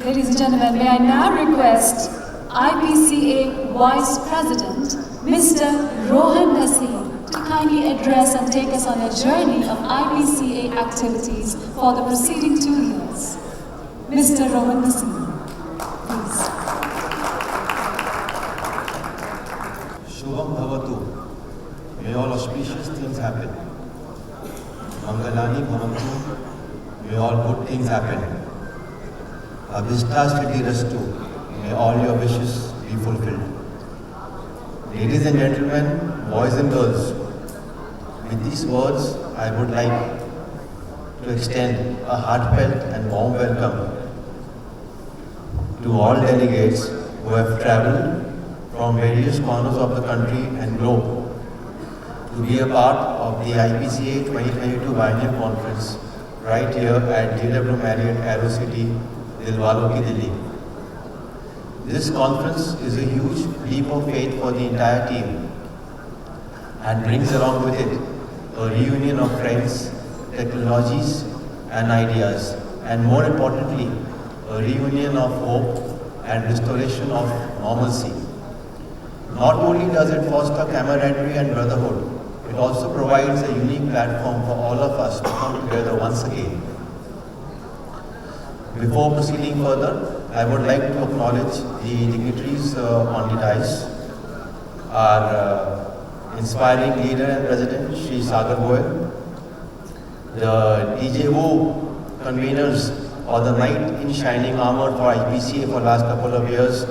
Ladies and gentlemen, may I now request IPCA Vice President, Mr. Rohan to kindly address and take us on a journey of IPCA activities for the preceding 2 years. Mr. Rohan, please. Shubham Bhavatu. May all auspicious things happen. Mangalani Bhavantu. May all good things happen. Abhishta Siddhi Rastu. May all your wishes be fulfilled. Ladies and gentlemen, boys and girls, with these words, I would like to extend a heartfelt and warm welcome to all delegates who have travelled from various corners of the country and globe to be a part of the IPCA 2022 Biennial Conference right here at JW Marriott Aerocity, Dilwalo Ki Delhi. This conference is a huge leap of faith for the entire team and brings along with it a reunion of friends, technologies and ideas, and more importantly, a reunion of hope and restoration of normalcy. Not only does it foster camaraderie and brotherhood, it also provides a unique platform for all of us to come together once again. Before proceeding further, I would like to acknowledge the dignitaries on the dais, our inspiring leader and president, Shri the DJO conveners for the knight in shining armor for IPCA for last couple of years,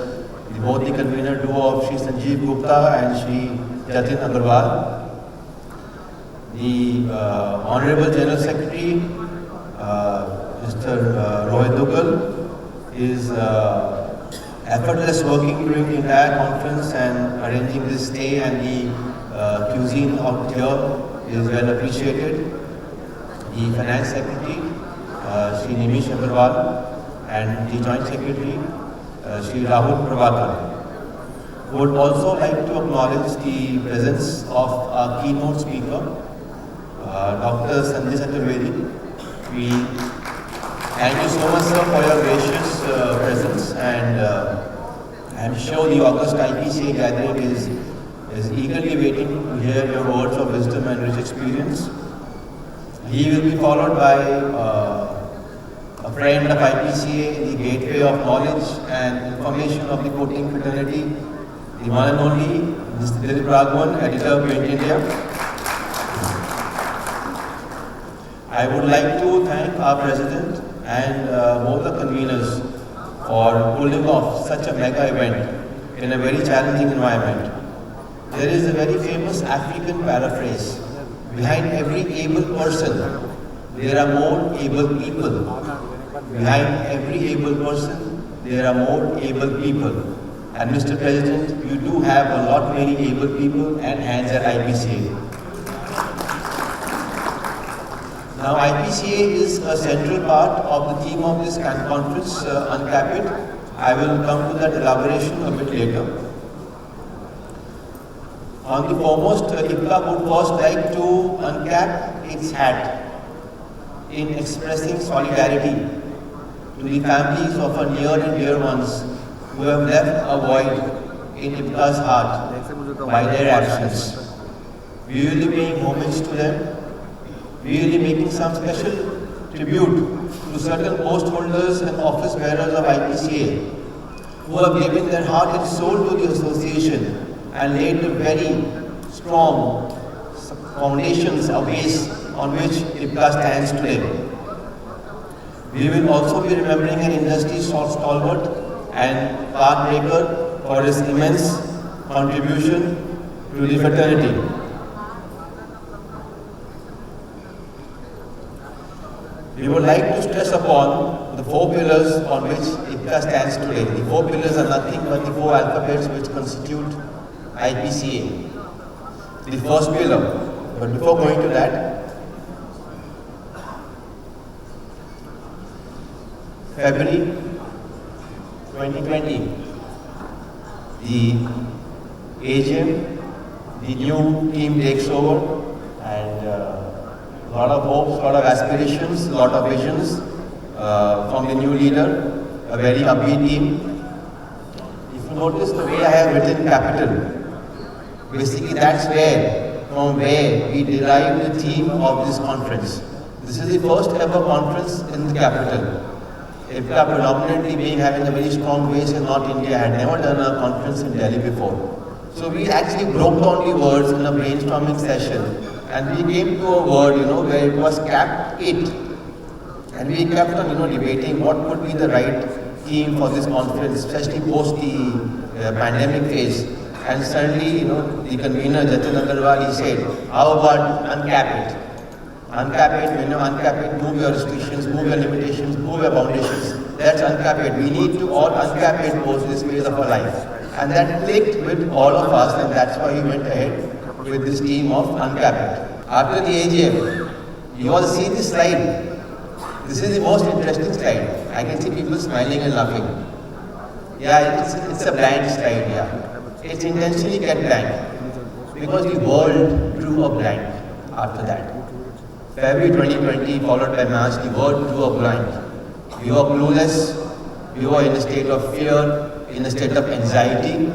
both the convener duo of Shri Sanjeev Gupta and Shri Jatin Agarwal, the Honorable General Secretary, Mr. Rohit is effortless working during the entire conference and arranging this stay, and the cuisine out here is well appreciated. The Finance Secretary, Shri Nimish Agarwal, and the Joint Secretary, Shri Rahul Prabhakar. Would also like to acknowledge the presence of our keynote speaker, Dr. Sanjay Chaturvedi. We thank you so much, sir, for your gracious presence, and I'm sure the August IPCA gathering is eagerly waiting to hear your words of wisdom and rich experience. He will be followed by a friend of IPCA, the gateway of knowledge and information of the coating fraternity, the one and only Mr. Dilip Raghavan, editor of Biennial. I would like to thank our president and both the conveners for pulling off such a mega event in a very challenging environment. There is a very famous African paraphrase: behind every able person, there are more able people. Behind every able person, there are more able people. And Mr. President, you do have a lot many able people and hands at IPCA. Now, IPCA is a central part of the theme of this conference, Uncap It. I will come to that elaboration a bit later. On the foremost, IPCA would first like to uncap its hat in expressing solidarity to the families of our near and dear ones who have left a void in IPCA's heart by their actions. We will be paying homage to them. We will be making some special tribute to certain post holders and office bearers of IPCA who have given their heart and soul to the association and laid a very strong foundations, a base on which IPCA stands today. We will also be remembering an industry stalwart and path breaker for his immense contribution to the fraternity. We would like to stress upon the 4 pillars on which IPCA stands today. The 4 pillars are nothing but the 4 alphabets which constitute IPCA. The first pillar, but before going to that, February 2020, the AGM, the new team takes over, and a lot of hopes, a lot of aspirations, a lot of visions from the new leader, a very upbeat team. If you notice the way I have written capital, basically that's from where we derived the theme of this conference. This is the first ever conference in the capital. IPCA predominantly having a very strong base in North India, had never done a conference in Delhi before. So we actually broke down the words in a brainstorming session, and we came to a word, where it was capped it. And we kept on, debating what would be the right theme for this conference, especially post the pandemic phase. And suddenly, the convener, Jatin Agarwal, he said, how about uncap it? Uncap it, uncap it, move your restrictions, move your limitations, move your foundations. That's uncap it. We need to all uncap it post this phase of our life. And that clicked with all of us, and that's why we went ahead with this theme of uncap it. After the AGM, you all see this slide. This is the most interesting slide. I can see people smiling and laughing. Yeah, it's a blank slide, yeah. It's intentionally kept blank because the world drew a blank after that. February 2020 followed by March, the world drew a blank. We were clueless, we were in a state of fear, in a state of anxiety.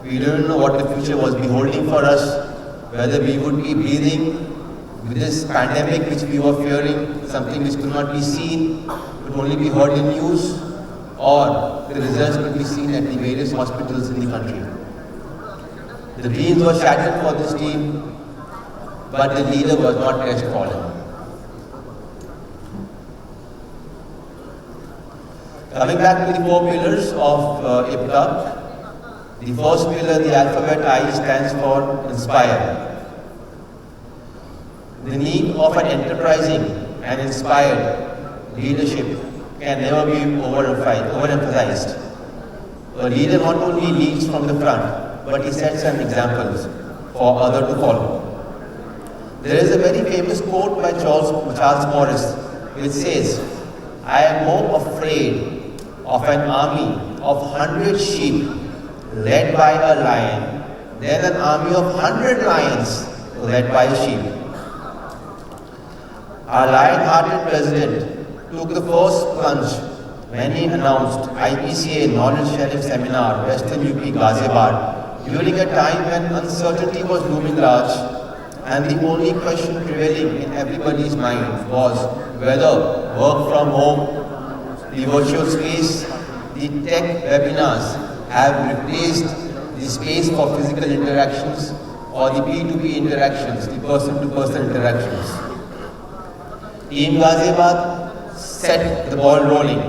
We didn't know what the future was beholding for us, whether we would be breathing with this pandemic which we were fearing, something which could not be seen, could only be heard in news, or the results could be seen at the various hospitals in the country. The dreams were shattered for this team, but the leader was not crestfallen. Coming back to the 4 pillars of IPCA, the first pillar, the alphabet I, stands for inspire. The need of an enterprising and inspired leadership can never be overemphasized. A leader not only leads from the front, but he sets some examples for others to follow. There is a very famous quote by Charles Morris which says, I am more afraid of an army of 100 sheep led by a lion than an army of 100 lions led by a sheep. Our lion-hearted president took the first plunge when he announced IPCA Knowledge Sharing Seminar, Western UP Ghaziabad, during a time when uncertainty was looming large and the only question prevailing in everybody's mind was whether work from home, the virtual space, the tech webinars have replaced the space for physical interactions or the P2P interactions, the person-to-person interactions. Team Ghaziabad set the ball rolling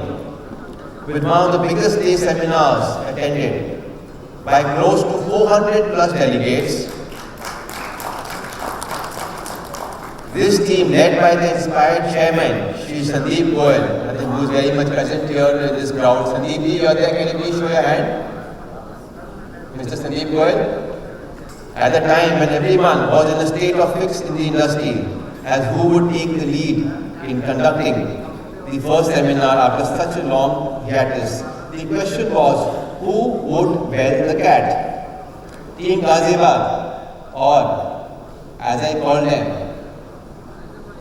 with one of the biggest day seminars attended by close to 400 plus delegates. This team, led by the inspired chairman, Shri Sandeep Goyal, who is very much present here in this crowd. Sandeep, you are there, can you please show your hand? Mr. Sandeep Goyal. At the time when everyone was in a state of fix in the industry as who would take the lead in conducting the first seminar after such a long hiatus, the question was, who would bell the cat? Team Ghaziabad, or as I call them,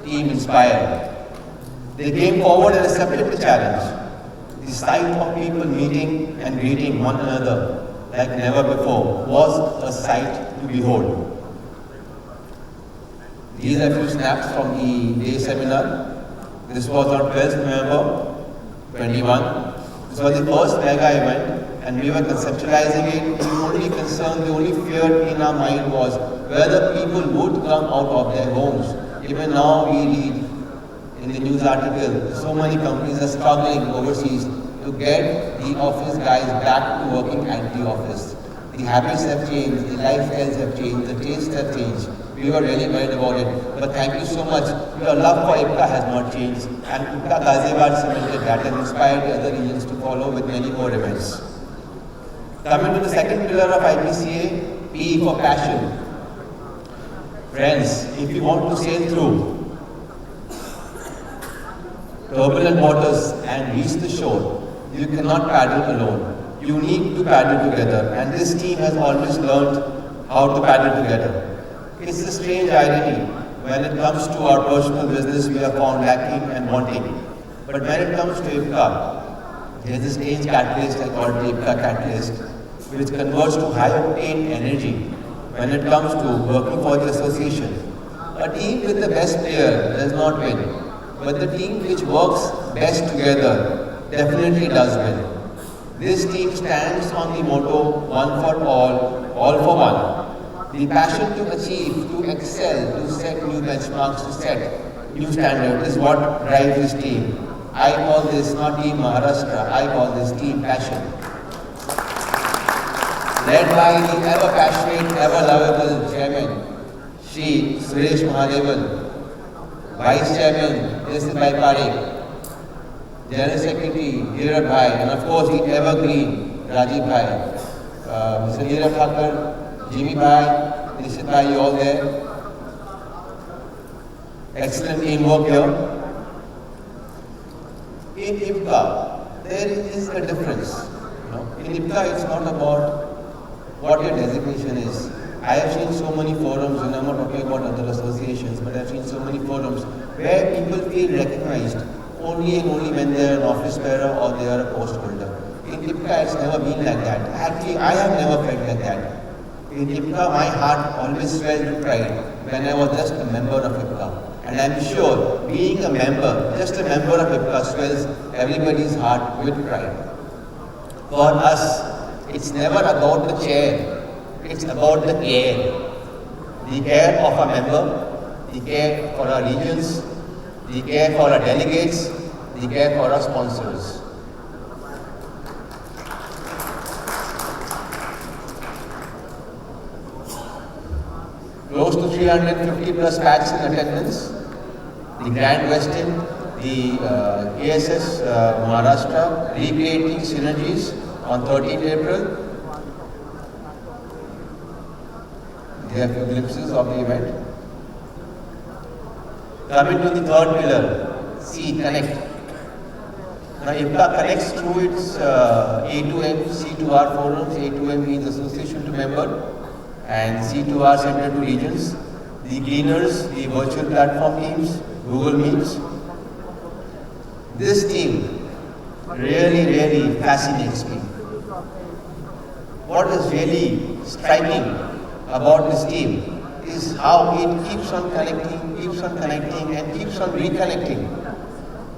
Team Inspire. They came forward and accepted the challenge. The sight of people meeting and greeting one another like never before was a sight to behold. These are a few snaps from the day seminar. This was on 12th November 21. This was the first mega event, and we were conceptualizing it. The only concern, the only fear in our mind was whether people would come out of their homes. Even now we read in the news article, so many companies are struggling overseas to get the office guys back to working at the office. The habits have changed, the lifestyles have changed, the tastes have changed. We were really worried about it. But thank you so much. Your love for IPCA has not changed. And IPCA Ghaziabad cemented that and inspired the other regions to follow with many more events. Coming to the second pillar of IPCA, P for passion. Friends, if you want to sail through turbulent waters and reach the shore, you cannot paddle alone. You need to paddle together, and this team has always learned how to paddle together. It's a strange irony. When it comes to our personal business, we are found lacking and wanting. But when it comes to IPCA, There is a strange catalyst I call it IPCA catalyst, which converts to high octane energy when it comes to working for the association. A team with the best player does not win, but the team which works best together definitely does win. This team stands on the motto, one for all for one. The passion to achieve, to excel, to set new benchmarks, to set new standards is what drives this team. I call this not Team Maharashtra, I call this Team Passion. Led by the ever passionate, ever lovable Chairman, Shri Suresh Mahadevan, Vice Chairman, Mr. Parekh, General Secretary, Dheeraj Bhai, and of course the evergreen Rajiv Bhai, Mr. Dheeraj Thakur, Jimmy Bhai, Nishit Bhai, you all there. Excellent teamwork here. In IPCA, there is a difference. In IPCA, it's not about what your designation is. I have seen so many forums, and I'm not talking about other associations, but I've seen so many forums where people feel recognized only and only when they're an office bearer or they are a post holder. In IPCA, it's never been like that. Actually, I have never felt like that. In IPCA, my heart always swelled with pride when I was just a member of IPCA. And I'm sure being a member, just a member of IPCA swells everybody's heart with pride. For us, it's never about the chair, it's about the care. The care of our member, the care for our regions, the care for our delegates, the care for our sponsors. Close to 350 plus packs in attendance. The Grand Western, the ASS Maharashtra, recreating synergies on 13th April. There are few glimpses of the event. Coming to the third pillar, C, Connect. Now IPCA connects through its A2M, C2R forums. A2M means Association to Member, and C2R Center to Regions. The cleaners, the virtual platform teams, Google Meets. This team really fascinates me. What is really striking about this team is how it keeps on connecting and keeps on reconnecting.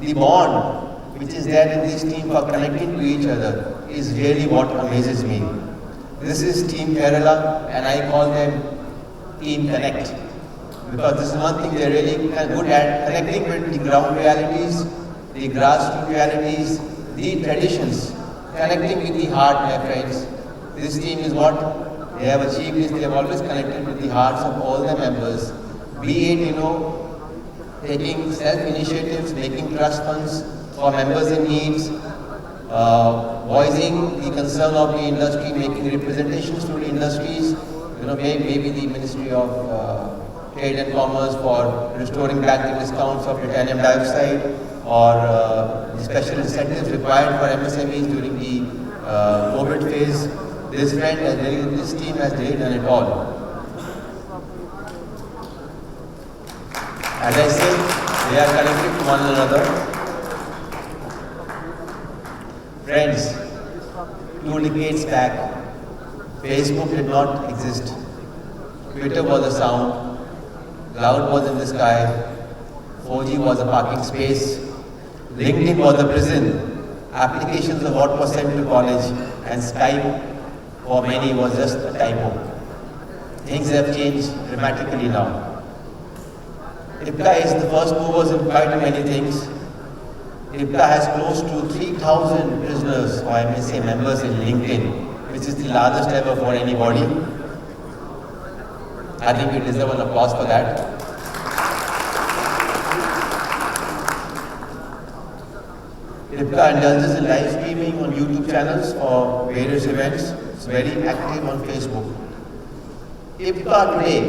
The bond which is there in this team for connecting to each other is really what amazes me. This is Team Kerala and I call them Team Connect. Because this is one thing they're really good at, connecting with the ground realities, the grassroots realities, the traditions, connecting with the heart, my friends. This team is what they have achieved is they have always connected with the hearts of all the members. Be it, taking self-initiatives, making trust funds for members in needs, voicing the concern of the industry, making representations to the industries, maybe the Ministry of Trade and Commerce for restoring back the discounts of titanium dioxide or the special incentives required for MSMEs during the COVID phase. This team has really done it all. As I said, they are connected to one another. Friends, 2 decades back, Facebook did not exist. Twitter was a sound. Cloud was in the sky, 4G was a parking space, LinkedIn was a prison, applications of what was sent to college, and Skype for many was just a typo. Things have changed dramatically now. IPCA is the first movers in quite many things. IPCA has close to 3,000 prisoners, or I may say members in LinkedIn, which is the largest ever for anybody. I think we deserve an applause for that. IPCA indulges in live streaming on YouTube channels for various events. It's very active on Facebook. IPCA today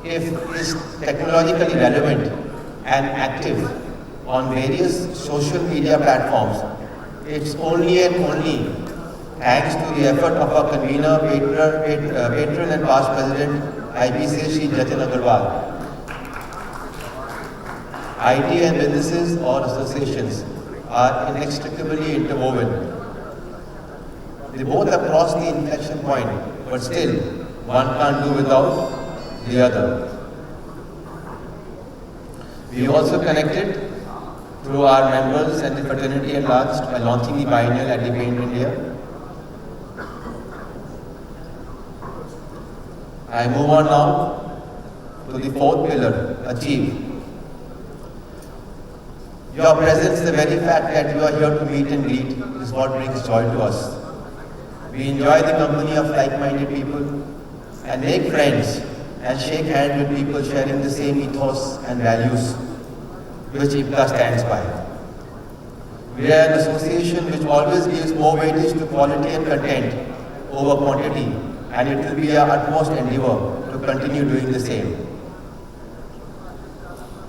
is technologically relevant and active on various social media platforms. It's only and only thanks to the effort of our convener, patron and past president, IPCA Shri Agarwal. IT and businesses or associations are inextricably interwoven. They both have crossed the inflection point, but still, one can't do without the other. We also connected through our members and the fraternity at large by launching the Biennial at the India. I move on now to the fourth pillar, achieve. Your presence, the very fact that you are here to meet and greet, is what brings joy to us. We enjoy the company of like-minded people and make friends and shake hands with people sharing the same ethos and values which IPCA stands by. We are an association which always gives more weightage to quality and content over quantity, and it will be our utmost endeavor to continue doing the same.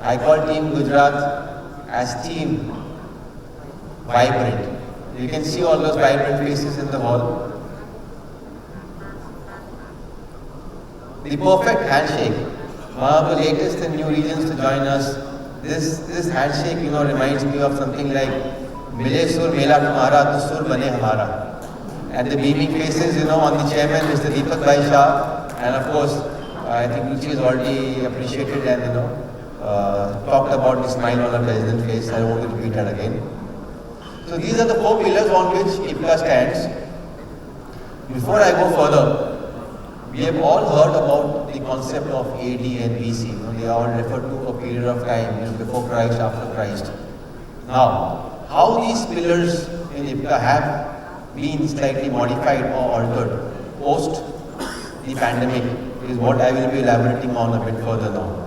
I call Team Gujarat as Team Vibrant. You can see all those vibrant faces in the hall. The perfect handshake. One of the latest and new regions to join us. This handshake, reminds me of something like Mile Sur Mela Tumhara to Sur Bane Hamara. And the beaming faces, on the chairman, Mr. Deepak Bhai Shah, and of course, I think Ruchi has already appreciated and talked about the smile on her president's face. I won't repeat that again. So these are the four pillars on which IPCA stands. Before I go further, we have all heard about the concept of AD and BC. They all refer to a period of time, before Christ, after Christ. Now, how these pillars in IPCA have been slightly modified or altered post the pandemic is what I will be elaborating on a bit further now.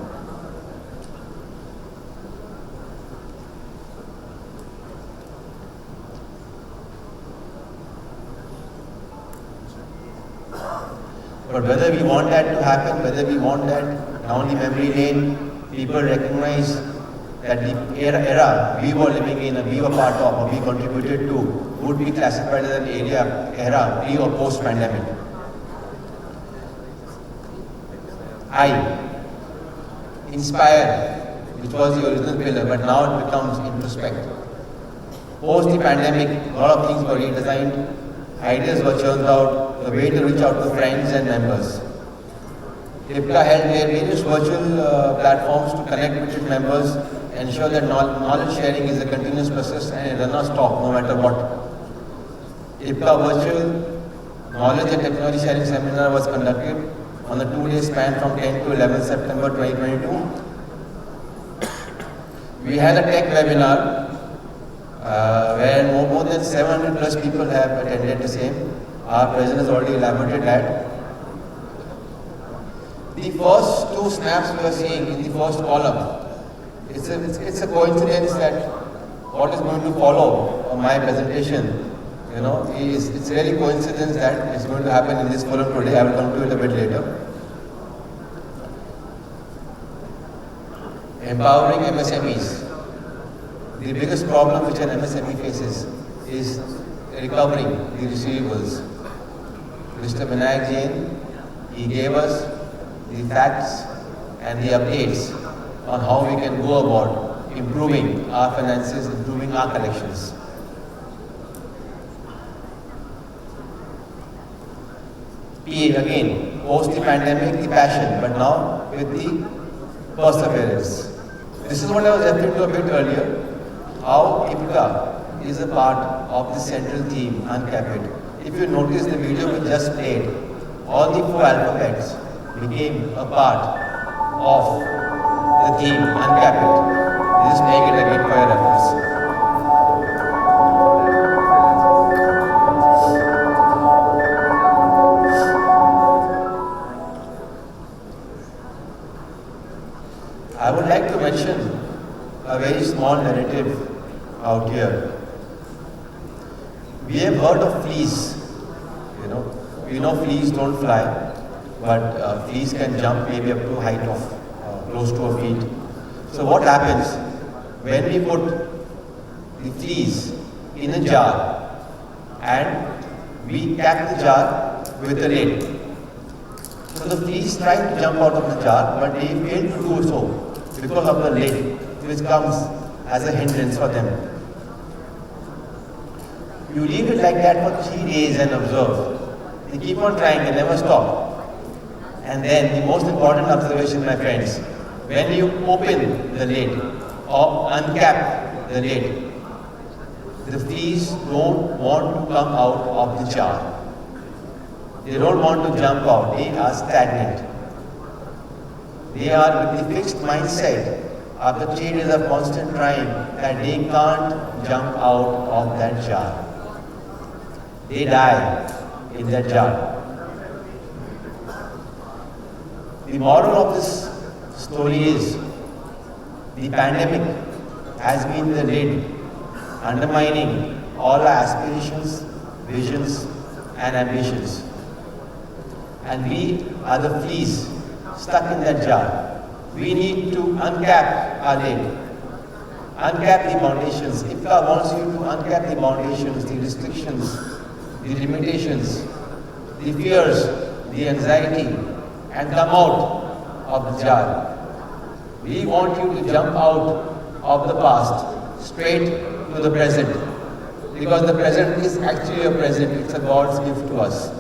But whether we want that to happen, whether we want that down the memory lane, people recognize that the era we were living in, and we were part of, or we contributed to, would be classified as an era pre or post pandemic. I, inspire, which was the original pillar, but now it becomes introspect. Post the pandemic, a lot of things were redesigned, ideas were churned out, the way to reach out to friends and members. IPCA held various virtual platforms to connect with its members, ensure that knowledge sharing is a continuous process and it does not stop no matter what. IPCA virtual knowledge and technology sharing seminar was conducted on a 2-day span from 10 to 11 September 2022. We had a tech webinar where more than 700 plus people have attended the same. Our president has already elaborated that. The first two snaps we are seeing in the first column, it's a coincidence that what is going to follow my presentation, it's really coincidence that it's going to happen in this column today. I will come to it a bit later. Empowering MSMEs. The biggest problem which an MSME faces is recovering the receivables. Mr. Vinayak Jain, he gave us the facts and the updates on how we can go about improving our finances, improving our collections. PA again, post the pandemic, the passion, but now with the perseverance. This is what I was referring to a bit earlier, how IPCA is a part of the central theme, Uncapped. If you notice the video we just played, all the 4 alphabets became a part of the theme, Uncapped. Just make it again for your reference. I would like to mention a very small narrative out here. We have heard of fleas. We know fleas don't fly, but fleas can jump maybe up to a height of close to a feet. So what happens when we put the fleas in a jar and we cap the jar with a lid? So the fleas try to jump out of the jar, but they fail to do so because of the lid, which comes as a hindrance for them. You leave it like that for 3 days and observe. They keep on trying, they never stop. And then the most important observation, my friends, when you open the lid or uncap the lid, the fleas don't want to come out of the jar. They don't want to jump out, they are stagnant. They are with the fixed mindset are perpetrators of constant trying that they can't jump out of that jar. They die in that jar. The moral of this story is the pandemic has been the lid undermining all our aspirations, visions and ambitions. And we are the fleas stuck in that jar. We need to uncap our lid, uncap the foundations. IPCA wants you to uncap the foundations, the restrictions, the limitations, the fears, the anxiety, and come out of the jar. We want you to jump out of the past, straight to the present, because the present is actually a present, it's a God's gift to us.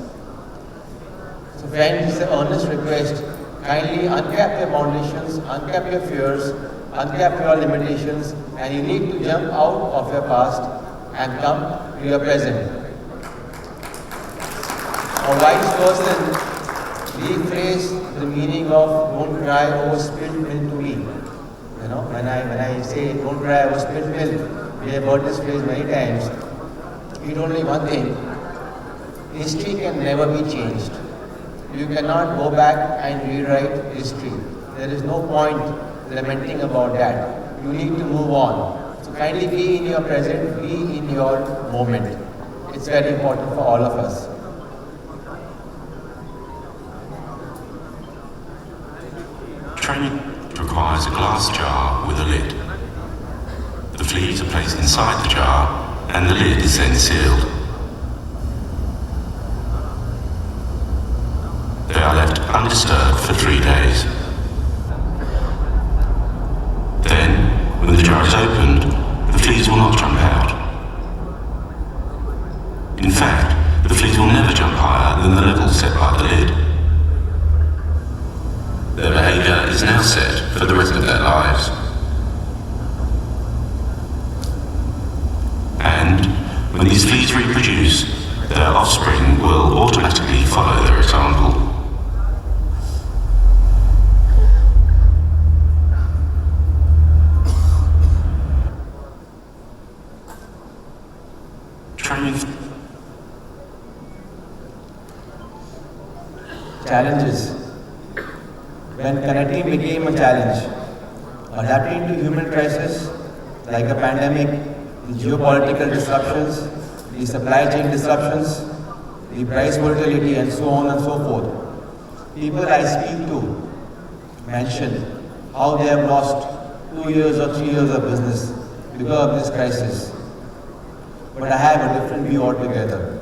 So friends, it's an earnest request, kindly uncap your foundations, uncap your fears, uncap your limitations, and you need to jump out of your past and come to your present. A wise person rephrase the meaning of don't cry over spilled milk to me. You know, when I say don't cry over spilled milk, we have heard this phrase many times. It only one thing, history can never be changed. You cannot go back and rewrite history. There is no point lamenting about that. You need to move on. So kindly be in your present, be in your moment. It's very important for all of us. Training requires a glass jar with a lid. The fleas are placed inside the jar and the lid is then sealed. They are left undisturbed for 3 days. Then, when the jar is opened, the fleas will not jump out. In fact, the fleas will never jump higher than the level set by the lid. Their behaviour is now set for the rest of their lives. And when these fleas reproduce, their offspring will automatically follow their example. Challenges. When connecting became a challenge, adapting to human crisis like a pandemic, the geopolitical disruptions, the supply chain disruptions, the price volatility and so on and so forth. People I speak to mention how they have lost 2 years or 3 years of business because of this crisis. But I have a different view altogether.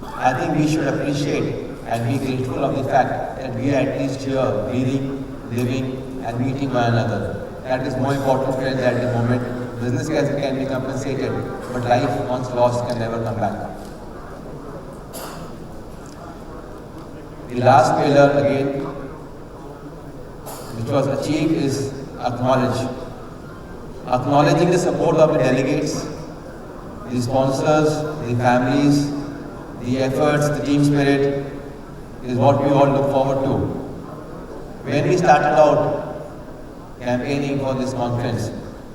I think we should appreciate and be grateful of the fact that we are at least here, breathing, living and meeting one another. That is more important, friends, at the moment. Business can be compensated, but life once lost can never come back. The last pillar again, which was achieved, is acknowledge. Acknowledging the support of the delegates, the sponsors, the families, the efforts, the team spirit, is what we all look forward to. When we started out campaigning for this conference,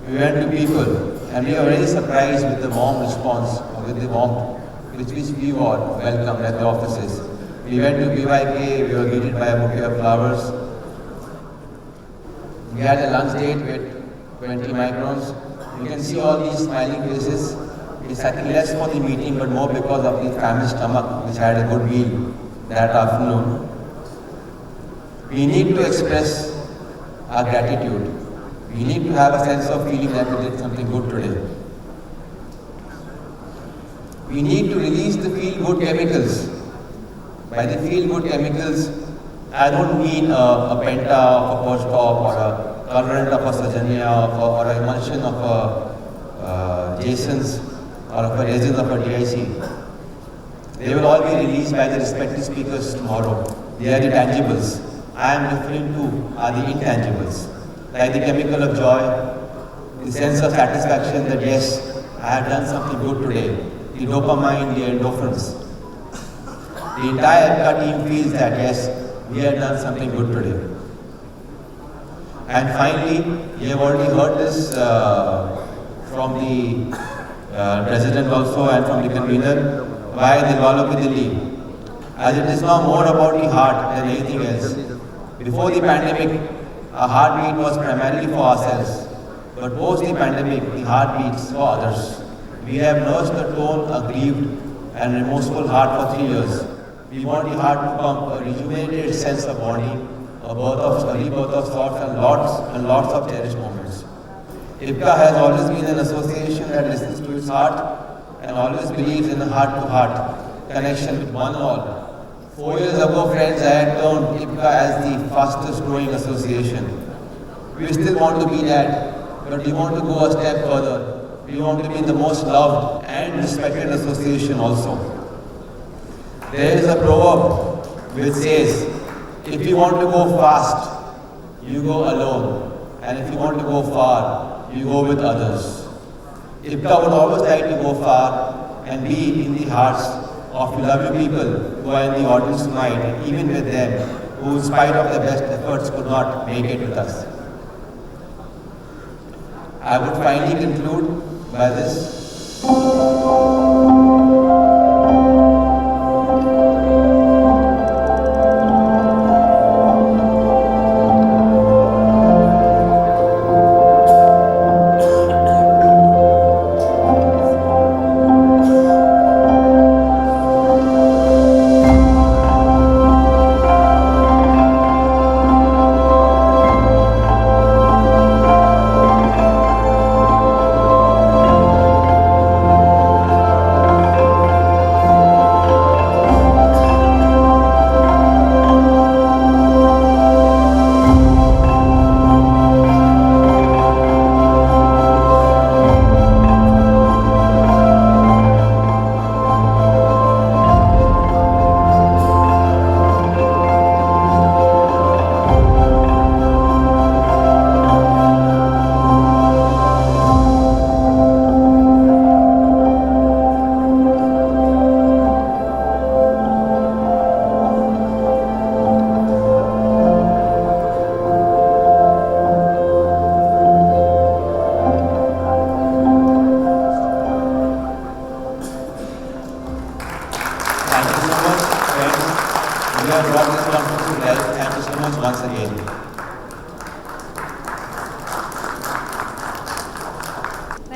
we went to people and we were very surprised with the warm response, with the warmth with which we were welcomed at the offices. We went to BYK, we were greeted by a bouquet of flowers. We had a lunch date with 20 microns. You can see all these smiling faces. It's I think less for the meeting but more because of the famished stomach which had a good meal that afternoon. We need to express our gratitude. We need to have a sense of feeling that we did something good today. We need to release the feel-good chemicals. By the feel-good chemicals, I don't mean a penta of a Postop or a colorant of a Sajanya or an emulsion of a Jason's or of a residents of a DIC. They will all be released by the respective speakers tomorrow. They are the tangibles. I am referring to are the intangibles, like the chemical of joy, the sense of satisfaction that yes, I have done something good today, the dopamine, the endorphins. The entire IPCA team feels that yes, we have done something good today. And finally, you have already heard this from the president also and from the convener by the Lawloki Delhi. As it is now more about the heart than anything else. Before the pandemic, our heartbeat was primarily for ourselves. But post the pandemic, the heart beats for others. We have nursed a torn, a grieved and remorseful heart for 3 years. We want the heart to pump a rejuvenated sense of bonding, a rebirth of thoughts and lots of cherished moments. IPCA has always been an association that listens to its heart and always believes in a heart-to-heart connection with one and all. 4 years ago, friends, I had termed IPCA as the fastest growing association. We still want to be that, but we want to go a step further. We want to be the most loved and respected association also. There is a proverb which says, if you want to go fast, you go alone. And if you want to go far, you go with others. IPCA would always like to go far and be in the hearts of lovely people who are in the audience tonight, and even with them, who in spite of their best efforts could not make it with us. I would finally conclude by this.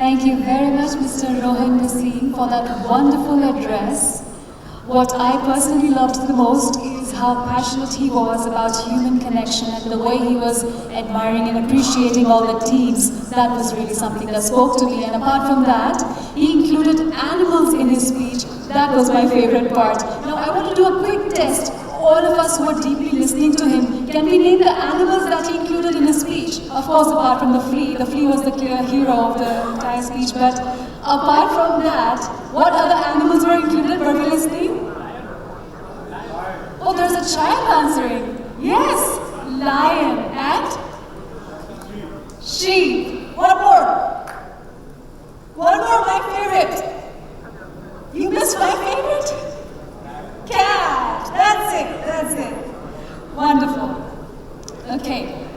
Thank you very much, Mr. Rohan Bhasin, for that wonderful address. What I personally loved the most is how passionate he was about human connection and the way he was admiring and appreciating all the teams. That was really something that spoke to me. And apart from that, he included animals in his speech. That was my favorite part. Now I want to do a quick test. All of us who were deeply listening to him, can we name the animals that he included in his speech? Of course, apart from the flea. The flea was the clear hero of the entire speech. But apart from that, what other animals were included? Were we listening? Oh, there's a child answering. Yes, lion and sheep. One more. One more, my favorite. You missed my favorite? Cat. That's it. Wonderful. Okay.